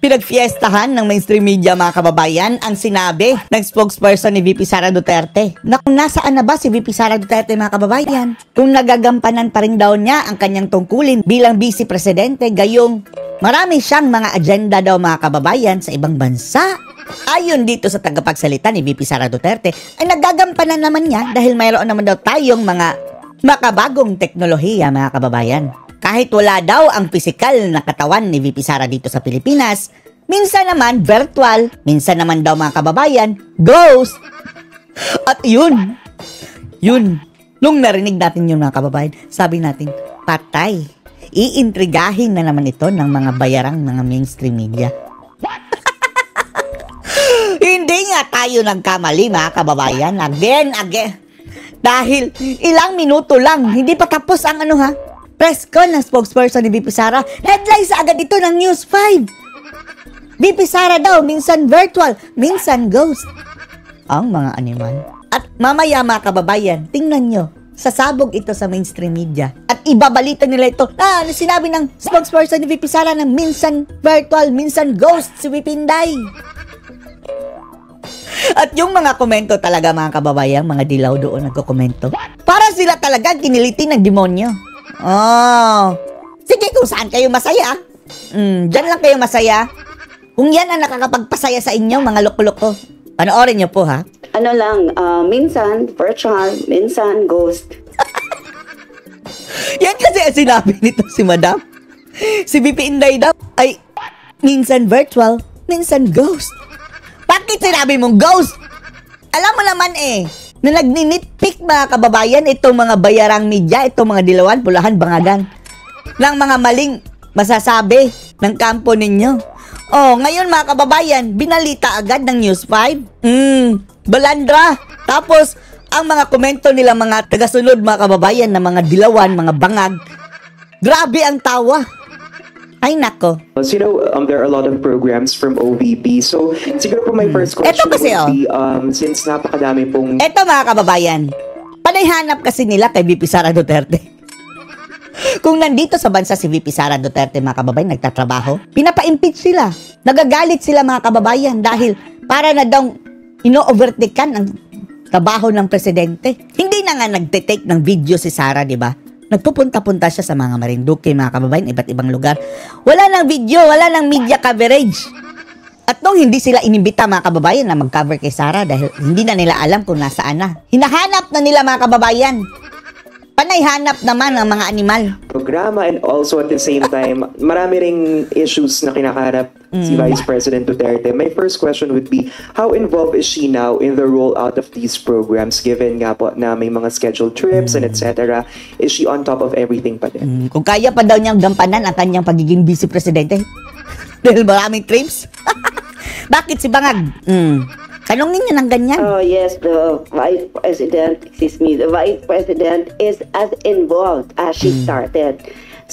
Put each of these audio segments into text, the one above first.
Pinagfiestahan ng mainstream media mga kababayan ang sinabi ng spokesperson ni VP Sara Duterte na kung nasaan na ba si VP Sara Duterte mga kababayan, kung nagagampanan pa rin daw niya ang kanyang tungkulin bilang vice presidente, gayong marami siyang mga agenda daw mga kababayan sa ibang bansa. Ayon dito sa tagapagsalita ni VP Sara Duterte ay nagagampanan naman niya dahil mayroon naman daw tayong mga makabagong teknolohiya mga kababayan. Kahit wala daw ang pisikal na katawan ni VP Sara dito sa Pilipinas, minsan naman virtual, minsan naman daw mga kababayan, ghost. At yun, nung narinig natin yun mga kababayan, sabi natin, patay. Iintrigahin na naman ito ng mga bayarang mga mainstream media. Hindi nga tayo nagkamali mga kababayan, again. Dahil ilang minuto lang, hindi pa tapos ang press con ng spokesperson ni VP Sara. Headlines agad ito ng News 5. VP Sara daw, minsan virtual, minsan ghost. Ang mga animal. At mamaya mga kababayan, tingnan nyo, sasabog ito sa mainstream media. At ibabalita nila ito, sinabi ng spokesperson ni VP Sara na minsan virtual, minsan ghost si VP Inday. At yung mga komento talaga mga kababayan, mga dilaw doon nagko-komento, para sila talaga kiniliti ng demonyo. Sige kung saan kayo masaya. Dyan lang kayo masaya. Kung yan ang nakakapagpasaya sa inyo, mga loko-loko, panoorin nyo po ha. Minsan virtual, minsan ghost. Yan kasi ang sinabi nito si Madam. Si VP Inday daw ay minsan virtual, minsan ghost. Bakit sinabi mong ghost? Alam mo naman na nagninitpick mga kababayan itong mga bayarang media, itong mga dilawan, pulahan, bangagan, ng mga maling masasabi ng kampo ninyo. Ngayon mga kababayan, binalita agad ng News 5. Balandra. Tapos, ang mga komento nila mga tagasunod mga kababayan na mga dilawan, mga bangag, grabe ang tawa. Ay nako. So, there are a lot of programs from OVP. So, siguro po my first question Ito kasi, would be, since napakadami pong... Ito mga kababayan, panayhanap kasi nila kay VP Sara Duterte. Kung nandito sa bansa si VP Sara Duterte mga kababayan, nagtatrabaho, pinapa-impeach sila. Nagagalit sila mga kababayan dahil para na daw ino-overtakean ang trabaho ng presidente. Hindi na nga nagte-take ng video si Sara, di ba? Nagpupunta-punta siya sa mga Marinduque, mga kababayan, iba't ibang lugar. Wala nang video, wala nang media coverage. At nung hindi sila inimbita mga kababayan na mag-cover kay Sara dahil hindi na nila alam kung nasaan na. Hinahanap na nila mga kababayan. Panayhanap naman ang mga animal. Programa, and also at the same time, marami ring issues na kinakaharap si Vice President Duterte. My first question would be, how involved is she now in the rollout of these programs given nga po na may mga scheduled trips and etc.? Is she on top of everything pa din? Kung kaya pa daw niyang gampanan ang kanyang pagiging vice presidente dahil maraming trips. Bakit si Bangag? Tanongin niyo ng ganyan. Yes, the Vice President is as involved as she started.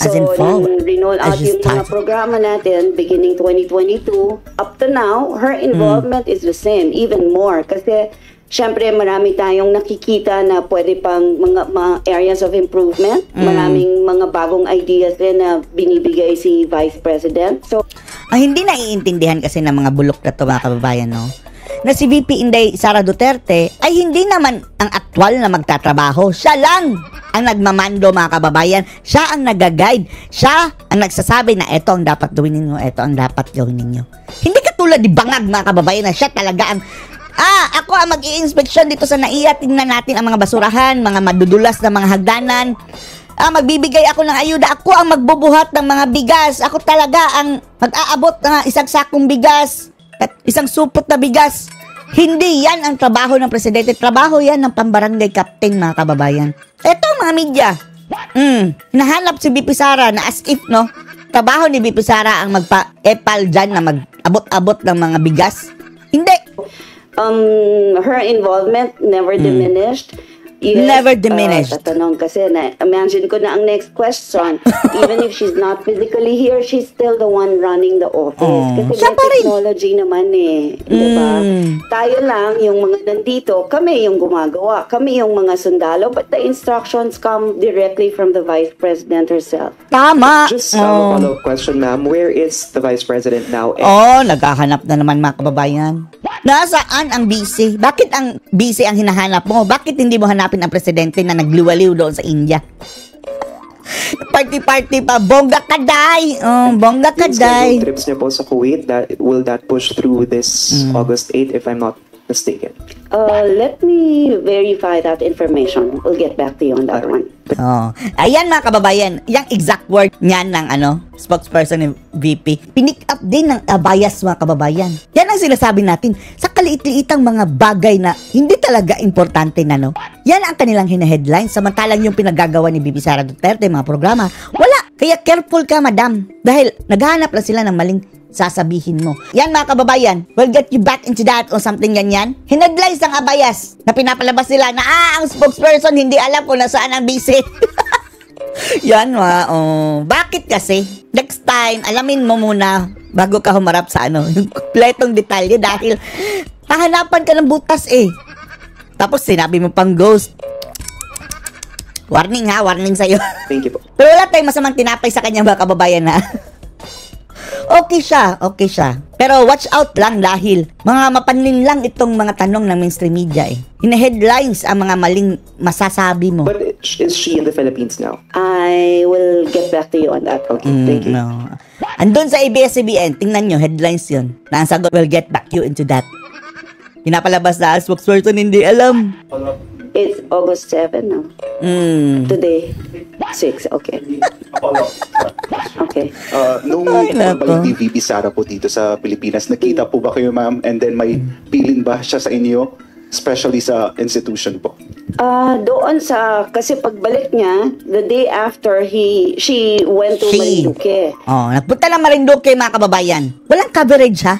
So, nung rinold out yung mga programa natin, beginning 2022, up to now, her involvement is the same, even more. Kasi, syempre, marami tayong nakikita na pwede pang mga areas of improvement. Maraming mga bagong ideas rin na binibigay si Vice President. So, hindi naiintindihan kasi ng mga bulok na ito, mga kababayan, no? Na si VP Inday Sara Duterte ay hindi naman ang aktwal na magtatrabaho. Siya lang ang nagmamando mga kababayan. Siya ang nag-guide. Siya ang nagsasabi na ito ang dapat gawin ninyo, ito ang dapat gawin ninyo. Hindi katulad ni Bangag mga kababayan na siya talaga ang ako ang mag-i-inspeksyon dito sa NAIA. Tingnan natin ang mga basurahan, mga madudulas na mga hagdanan. Magbibigay ako ng ayuda. Ako ang magbubuhat ng mga bigas. Ako talaga ang mag-aabot ng isang sakong bigas at isang supot na bigas. Hindi yan ang trabaho ng presidente. Trabaho yan ng pambarangay captain mga kababayan. Ito mga media. Hinahanap si VP Sara na as if, no? Trabaho ni VP Sara ang magpa-epal dyan na mag-abot-abot ng mga bigas. Hindi. Her involvement never diminished. Yes, Never diminished. Tatanong kasi, imagine ko na ang next question. Even if she's not physically here, she's still the one running the office. Kasi Siya may pa rin. technology naman eh. Diba? Tayo lang, yung mga nandito, kami yung gumagawa. Kami yung mga sundalo, but the instructions come directly from the Vice President herself. Tama. Just a follow-up question, ma'am. Where is the Vice President now? Naghahanap na naman mga kababayan. Nasaan ang busy? Bakit ang busy ang hinahanap mo? Bakit hindi mo hanapin ang presidente na nagliwaliw doon sa India? Party-party pa. Bongga kaday! Bongga Yung kaday. scheduled trips niya po sa Kuwait, will that push through this August 8 if I'm not mistaken? Let me verify that information. We'll get back to you on that one. Ayan mga kababayan, yung exact word niyan ng spokesperson ng VP. Pinick up din ng bias mga kababayan. Yan ang sinasabi natin sa kaliit-liitang mga bagay na hindi talaga importante na Yan ang kanilang hina-headline samantalang yung pinagagawa ni VP Sara Duterte mga programa. Wala. Kaya careful ka madam dahil naghahanap lang sila ng maling sasabihin mo. Yan mga kababayan, we'll get you back into that o something ganyan. Hinadlines ang abayas na pinapalabas nila na ang spokesperson hindi alam kung nasaan ang busy. Yan bakit kasi? Next time, alamin mo muna bago ka humarap sa yung kompletong detalye dahil hahanapan ka ng butas eh. Tapos sinabi mo pang ghost. Warning warning sa'yo. Thank you po. Pero wala tayong masamang tinapay sa kanya mga kababayan Okay siya. Pero watch out lang dahil mga mapanlin lang itong mga tanong ng mainstream media eh. Hina-headlines ang mga maling masasabi mo. But is she in the Philippines now? I will get back to you on that. Okay, thank you. Andun sa ABS-CBN, tingnan nyo, headlines yun. Na ang sagot, we'll get back you into that. Pinapalabas na spokesperson, hindi alam. It's August 7 now. Today, 6. Okay. Okay. Nung pagbalik ni VP Sara po dito sa Pilipinas, nakita po ba kayo ma'am? And then may feeling ba siya sa inyo? Especially sa institution po? Doon kasi pagbalik niya, the day after she went to Marinduque. Nagpunta ng Marinduque mga kababayan. Walang coverage ha.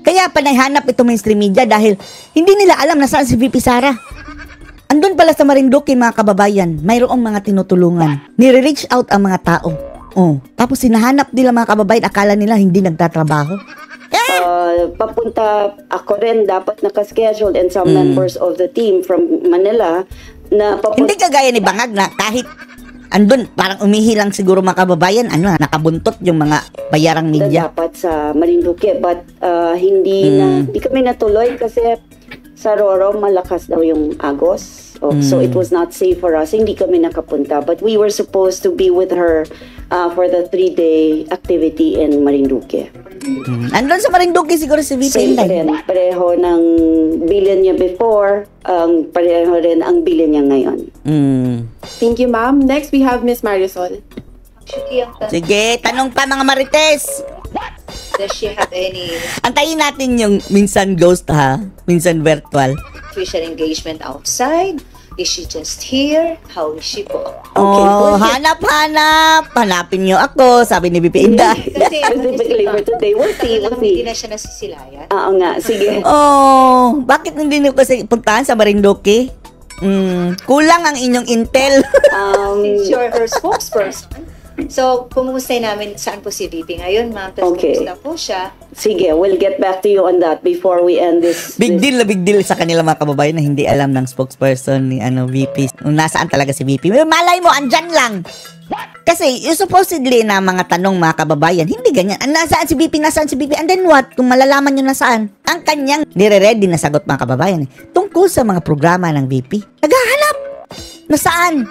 Kaya panayhanap ito mainstream media dahil hindi nila alam na saan si VP Sara. Andun pala sa Marinduque mga kababayan, mayroong mga tinutulungan. Nire-reach out ang mga tao. Tapos sinahanap nila mga kababayan, akala nila hindi nagtatrabaho. Papunta ako rin, dapat nakascheduled and some members of the team from Manila na papunta. Hindi kagaya ni Bangag na kahit andun, parang umihi lang siguro mga kababayan, nakabuntot yung mga bayarang media. Dapat sa Marinduque, but hindi kami natuloy kasi sa Roro, malakas daw yung agos. So it was not safe for us. Hindi kami nakapunta. But we were supposed to be with her for the 3-day activity in Marinduque. Andun sa Marinduque siguro si VP Same Inday. rin. Pareho ng bilin niya before, pareho rin ang bilin niya ngayon. Thank you, ma'am. Next, we have Miss Marisol. Sige, tanong pa mga Marites. Does she have any Antayin natin yung minsan ghost minsan virtual. official engagement outside? Is she just here? How is she po? Hanapin nyo ako, sabi ni VP Inday. Kasi Specifically for today, we'll see. hindi na siya nasisilayan. Oo nga, sige. Bakit hindi nyo kasi puntahan sa Marinduque? Kulang ang inyong intel. Since you're her spokesperson, so pumusay namin saan po si VP ngayon, ma'am. Tapos kumusta po siya. Sige, we'll get back to you on that before we end this. Big deal sa kanila mga kababayan na hindi alam ng spokesperson ni VP. Kung nasaan talaga si VP. Malay mo, andyan lang. Kasi yung supposedly na mga tanong mga kababayan, hindi ganyan. Nasaan si VP? And then what? Kung malalaman nyo nasaan, ang kanyang nire-ready na sagot mga kababayan tungkol sa mga programa ng VP. Naghahanap. Nasaan?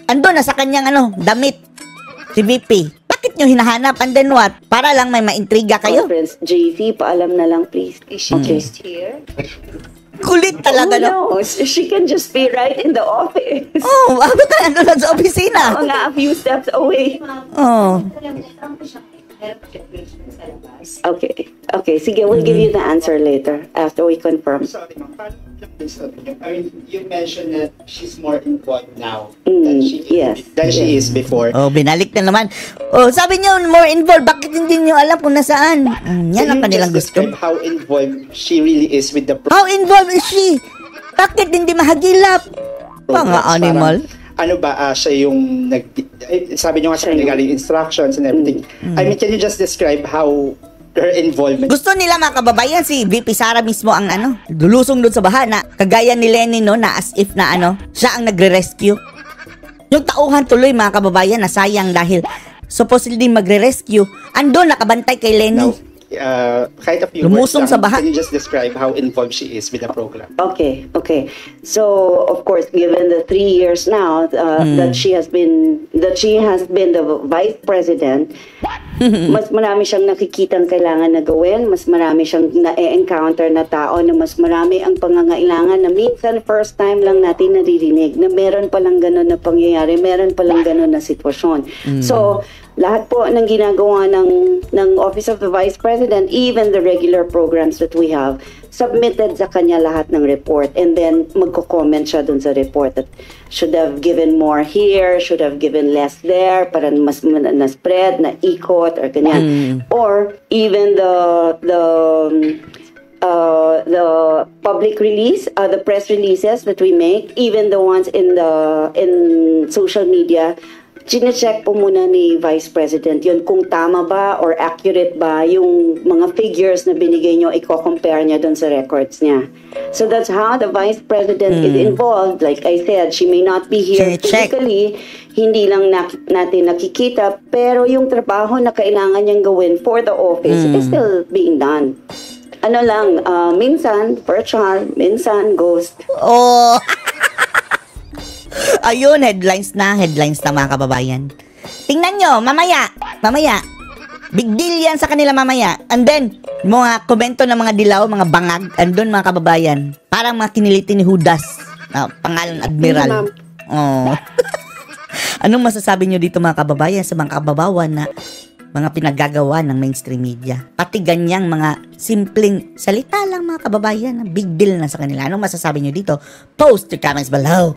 Andun na sa kanyang damit. Si VP. Bakit nyo hinahanap? And then what? Para lang may maintriga kayo? Conference, JV, paalam na lang please. Is she just here? Kulit talaga, no? No, she can just be right in the office. Abot ka nandun lang sa opisina. Oo nga, a few steps away. Okay, sige, we'll give you the answer later after we confirm. Sorry, ma'am. You mentioned that she's more involved now than she is before. Binalik na naman. Sabi niyo, more involved. Bakit hindi niyo alam kung nasaan? Yan ang kanilang gusto. How involved she really is with the How involved is she? Bakit hindi mahagilap? programs. Animal. Parang, ano ba, siya yung sabi niyo nga sa kanya galing instructions and everything. I mean, can you just describe how her involvement? Gusto nila mga kababayan, si VP Sara mismo ang dulusong doon sa baha na kagaya ni Lenny, no, na as if na siya ang nagre-rescue. Yung tauhan tuloy mga kababayan na sayang dahil supposedly magre-rescue, andun nakabantay kay Lenny. Now, kahit a few Lumusong words sa baha. can you just describe how involved she is with the program? Okay. So, of course, given the 3 years now that she has been the vice president, mas marami siyang nakikitang kailangan na gawin, mas marami siyang na-encounter na tao na mas marami ang pangangailangan na minsan first time lang natin naririnig na meron palang gano'n na pangyayari, meron palang gano'n na sitwasyon. So, lahat po ng ginagawa ng Office of the Vice President, even the regular programs that we have, submitted sa kanya lahat ng report, and then magko-comment siya dun sa report that should have given more here, should have given less there, para mas na-spread, na-ikot, or ganyan. Or even the public release, the press releases that we make, even the ones in social media, chine-check po muna ni Vice President yun kung tama ba or accurate ba yung mga figures na binigay nyo, i-compare niya dun sa records niya. So that's how the Vice President is involved. Like I said, she may not be here physically, hindi lang natin nakikita, pero yung trabaho na kailangan niyang gawin for the office is still being done. Ano lang, minsan virtual, minsan ghost. Oh! Ayun, headlines na mga kababayan. Tingnan nyo, mamaya. Big deal yan sa kanila mamaya. And then, mga komento ng mga dilaw, mga bangag, andun mga kababayan. Parang mga kiniliti ni Judas. Pangalan Admiral. Oh. Anong masasabi nyo dito mga kababayan sa mga kababawan na mga pinaggagawa ng mainstream media? Pati ganyang mga simpleng salita lang mga kababayan. Big deal na sa kanila. Anong masasabi nyo dito? Post your comments below.